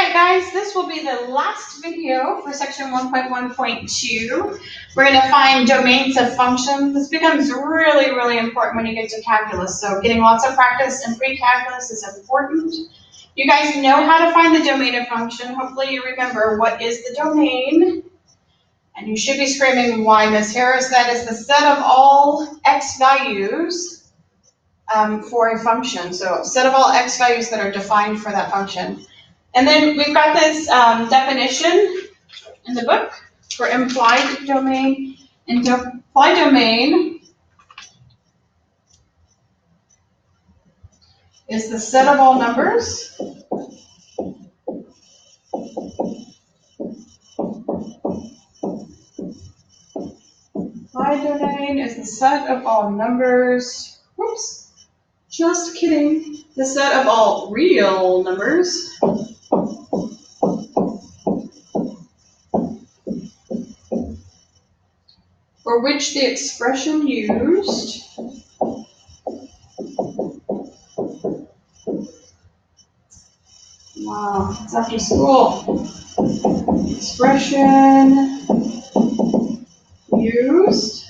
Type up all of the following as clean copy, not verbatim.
right, guys, this will be the last video for section 1.1.2. We're going to find domains of functions. This becomes really, really important when you get to calculus. So getting lots of practice in pre-calculus is important. You guys know how to find the domain of function. Hopefully you remember what is the domain. And you should be screaming, why, Miss Harris? That is the set of all x values for a function. So set of all x values that are defined for that function. And then we've got this definition in the book for implied domain. And implied domain is the set of all numbers implied domain is the set of all numbers. Whoops. Just kidding. The set of all real numbers for which the expression used wow, it's after school. Expression used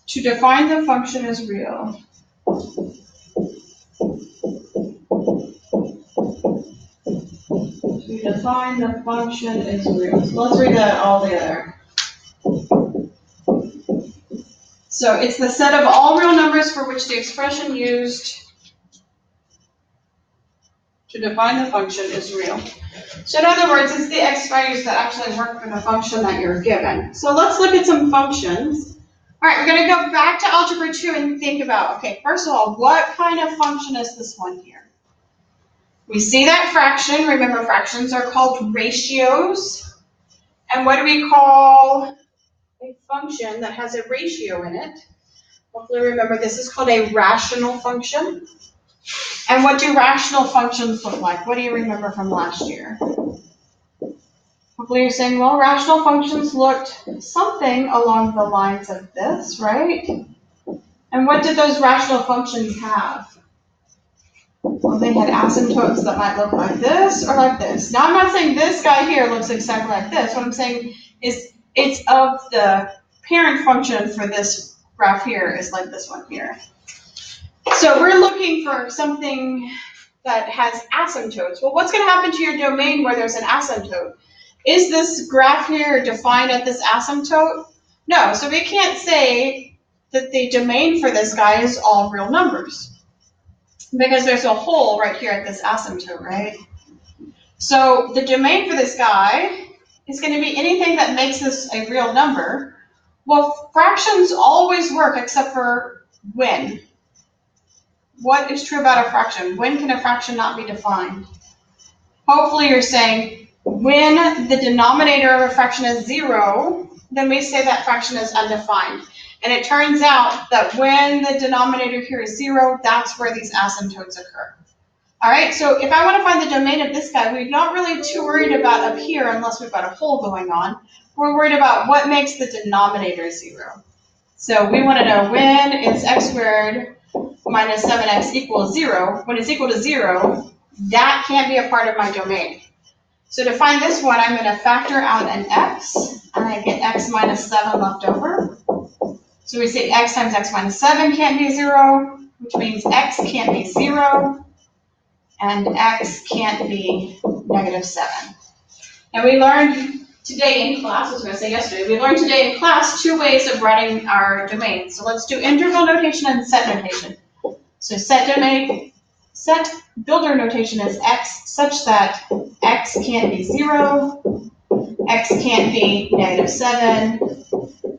to define the function as real. To define the function as real. So let's read that all together. So it's the set of all real numbers for which the expression used to define the function is real. So in other words, it's the x values that actually work for the function that you're given. So let's look at some functions. All right, we're going to go back to Algebra 2 and think about, okay, first of all, what kind of function is this one here? We see that fraction. Remember, fractions are called ratios. And what do we call a function that has a ratio in it? Hopefully remember, this is called a rational function. And what do rational functions look like? What do you remember from last year? Hopefully you're saying, well, rational functions looked something along the lines of this, right? And what did those rational functions have? Well, they had asymptotes that might look like this or like this. Now, I'm not saying this guy here looks exactly like this. What I'm saying is it's of the parent function for this graph here is like this one here. So we're looking for something that has asymptotes. Well, what's going to happen to your domain where there's an asymptote? Is this graph here defined at this asymptote? No, so we can't say that the domain for this guy is all real numbers because there's a hole right here at this asymptote, right? So the domain for this guy is going to be anything that makes this a real number. Well, fractions always work except for when. What is true about a fraction? When can a fraction not be defined? Hopefully you're saying when the denominator of a fraction is 0, then we say that fraction is undefined. And it turns out that when the denominator here is 0, that's where these asymptotes occur. All right, so if I want to find the domain of this guy, we're not really too worried about up here unless we've got a hole going on. We're worried about what makes the denominator 0. So we want to know when is x squared minus 7x equals 0. When it's equal to 0, that can't be a part of my domain. So to find this one, I'm going to factor out an x, and I get x minus 7 left over. So we say x times x minus 7 can't be 0, which means x can't be 0, and x can't be negative 7. And we learned today in class, I was going to say yesterday, we learned today in class 2 ways of writing our domain. So let's do interval notation and set notation. So set builder notation is x such that x can't be 0, x can't be negative 7,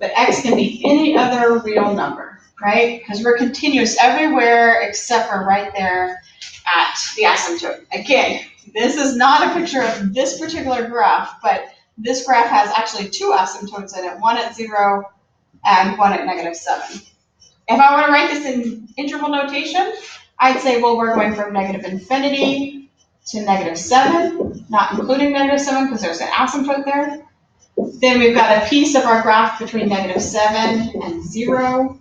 but x can be any other real number, right? Because we're continuous everywhere except for right there at the asymptote. Again, this is not a picture of this particular graph, but this graph has actually 2 asymptotes in it, one at 0 and one at negative 7. If I want to write this in interval notation, I'd say, well, we're going from negative infinity to negative 7, not including negative 7 because there's an asymptote there. Then we've got a piece of our graph between negative 7 and 0.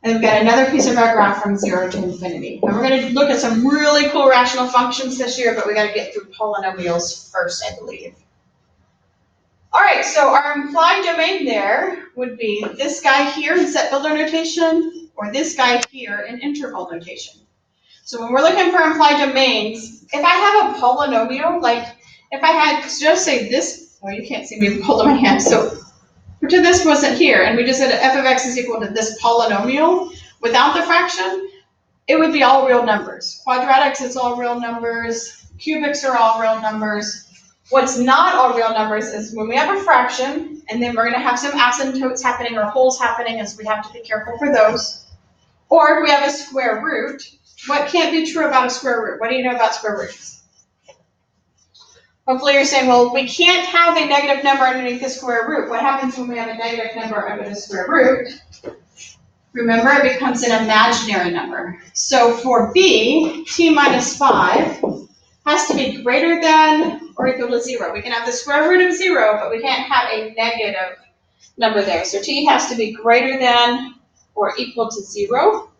And we've got another piece of our graph from 0 to infinity. And we're going to look at some really cool rational functions this year, but we got to get through polynomials first, I believe. All right, so our implied domain there would be this guy here in set builder notation, or this guy here in interval notation. So when we're looking for implied domains, if I have a polynomial, like if I had just say this, oh, you can't see me holding my hand, so pretend this wasn't here, and we just said f of x is equal to this polynomial without the fraction, it would be all real numbers. Quadratics is all real numbers, cubics are all real numbers. What's not all real numbers is when we have a fraction, and then we're going to have some asymptotes happening or holes happening, as we have to be careful for those. Or if we have a square root, what can't be true about a square root? What do you know about square roots? Hopefully you're saying, well, we can't have a negative number underneath the square root. What happens when we have a negative number under the square root? Remember, it becomes an imaginary number. So for b, t minus 5 has to be greater than or equal to 0. We can have the square root of 0, but we can't have a negative number there. So t has to be greater than or equal to 0.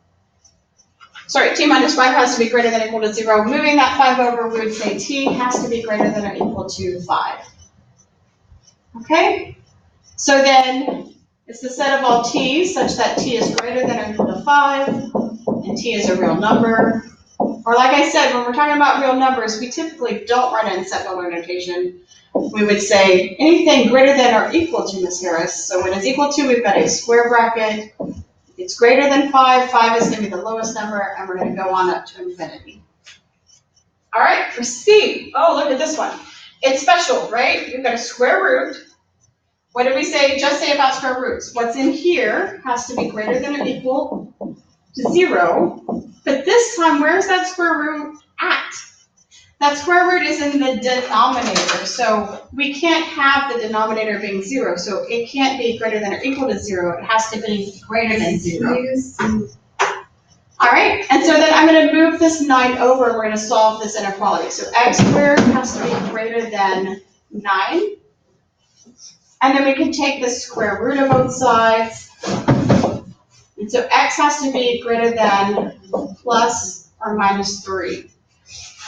Sorry, t minus 5 has to be greater than or equal to 0. Moving that 5 over, we would say t has to be greater than or equal to 5. Okay? So then, it's the set of all t's such that t is greater than or equal to 5, and t is a real number. Or like I said, when we're talking about real numbers, we typically don't run in set builder notation. We would say anything greater than or equal to, Ms. Harris. So when it's equal to, we've got a square bracket. It's greater than 5. 5 is going to be the lowest number, and we're going to go on up to infinity. All right, for C. Oh, look at this one. It's special, right? We've got a square root. What did we say? Just say about square roots. What's in here has to be greater than or equal to 0. But this time, where's that square root at? That square root is in the denominator, so we can't have the denominator being 0, so it can't be greater than or equal to 0. It has to be greater than 0. All right, and so then I'm going to move this 9 over, and we're going to solve this inequality. So x squared has to be greater than 9. And then we can take the square root of both sides. And so x has to be greater than plus or minus 3.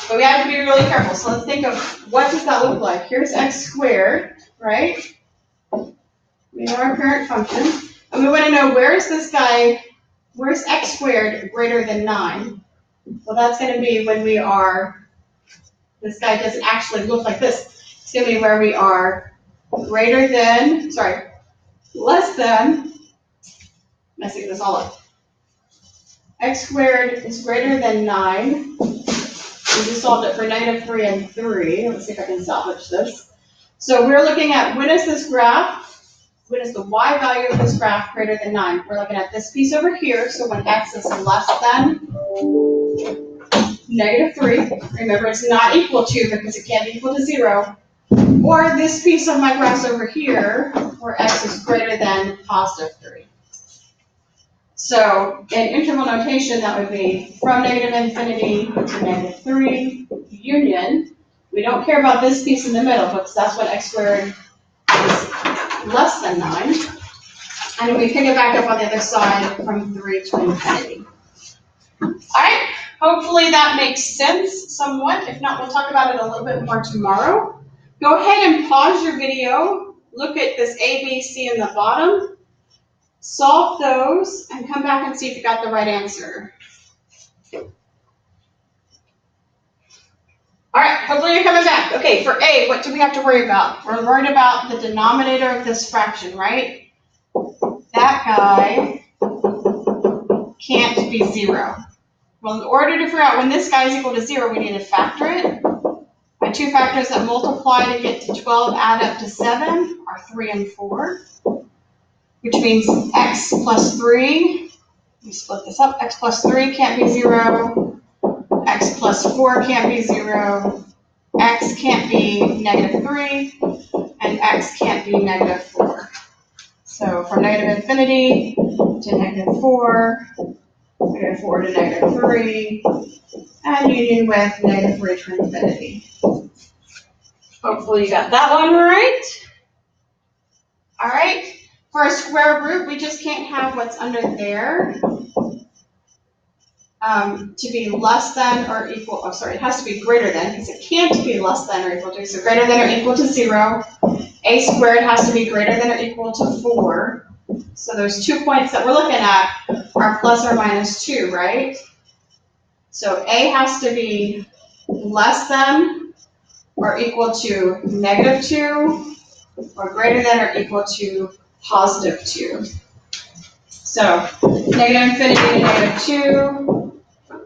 But we have to be really careful. So let's think of what does that look like. Here's x squared, right? We know our parent function. And we want to know where's this guy, where's x squared greater than 9? Well, that's going to be when we are, this guy doesn't actually look like this. It's going to be where we are greater than, sorry, less than, messing this all up. X squared is greater than 9. We just solved it for negative 3 and 3. Let's see if I can salvage this. So we're looking at when is this graph, when is the y value of this graph greater than 9? We're looking at this piece over here, so when x is less than negative 3. Remember, it's not equal to because it can't be equal to 0. Or this piece of my graph over here, where x is greater than positive 3. So in interval notation, that would be from negative infinity to negative 3, union. We don't care about this piece in the middle because that's when x squared is less than 9. And we pick it back up on the other side from 3 to infinity. All right, hopefully that makes sense somewhat. If not, we'll talk about it a little bit more tomorrow. Go ahead and pause your video. Look at this A, B, C in the bottom. Solve those and come back and see if you got the right answer. All right, hopefully you're coming back. Okay, for A, what do we have to worry about? We're worried about the denominator of this fraction, right? That guy can't be 0. Well, in order to figure out when this guy is equal to 0, we need to factor it. My two factors that multiply to get to 12 add up to 7 are 3 and 4. Which means x plus 3, we split this up, x plus 3 can't be 0, x plus 4 can't be 0, x can't be negative 3, and x can't be negative 4. So from negative infinity to negative 4 to negative 3, and union with negative 3 to infinity. Hopefully you got that one right. All right. For a square root, we just can't have what's under there to be less than or equal, oh sorry, it has to be greater than, because it can't be less than or equal to, so greater than or equal to 0. A squared has to be greater than or equal to 4. So those 2 points that we're looking at are plus or minus 2, right? So A has to be less than or equal to negative 2, or greater than or equal to positive 2. So negative infinity to negative 2.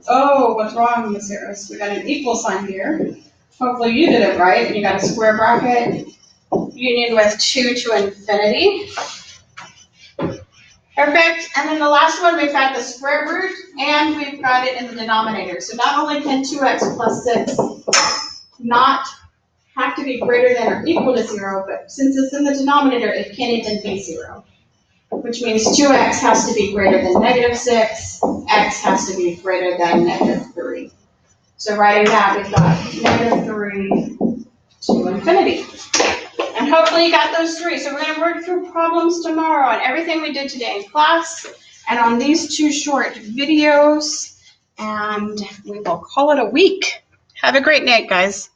Oh, what's wrong, Miss Harris? We got an equal sign here. Hopefully you did it right. You got a square bracket union with 2 to infinity. Perfect. And then the last one, we've got the square root, and we've got it in the denominator. So not only can 2x plus 6 not have to be greater than or equal to 0, but since it's in the denominator, it can't even be 0. Which means 2x has to be greater than negative 6, x has to be greater than negative 3. So writing that, we've got negative 3 to infinity. And hopefully you got those 3. So we're going to work through problems tomorrow on everything we did today in class and on these 2 short videos. And we will call it a week. Have a great night, guys.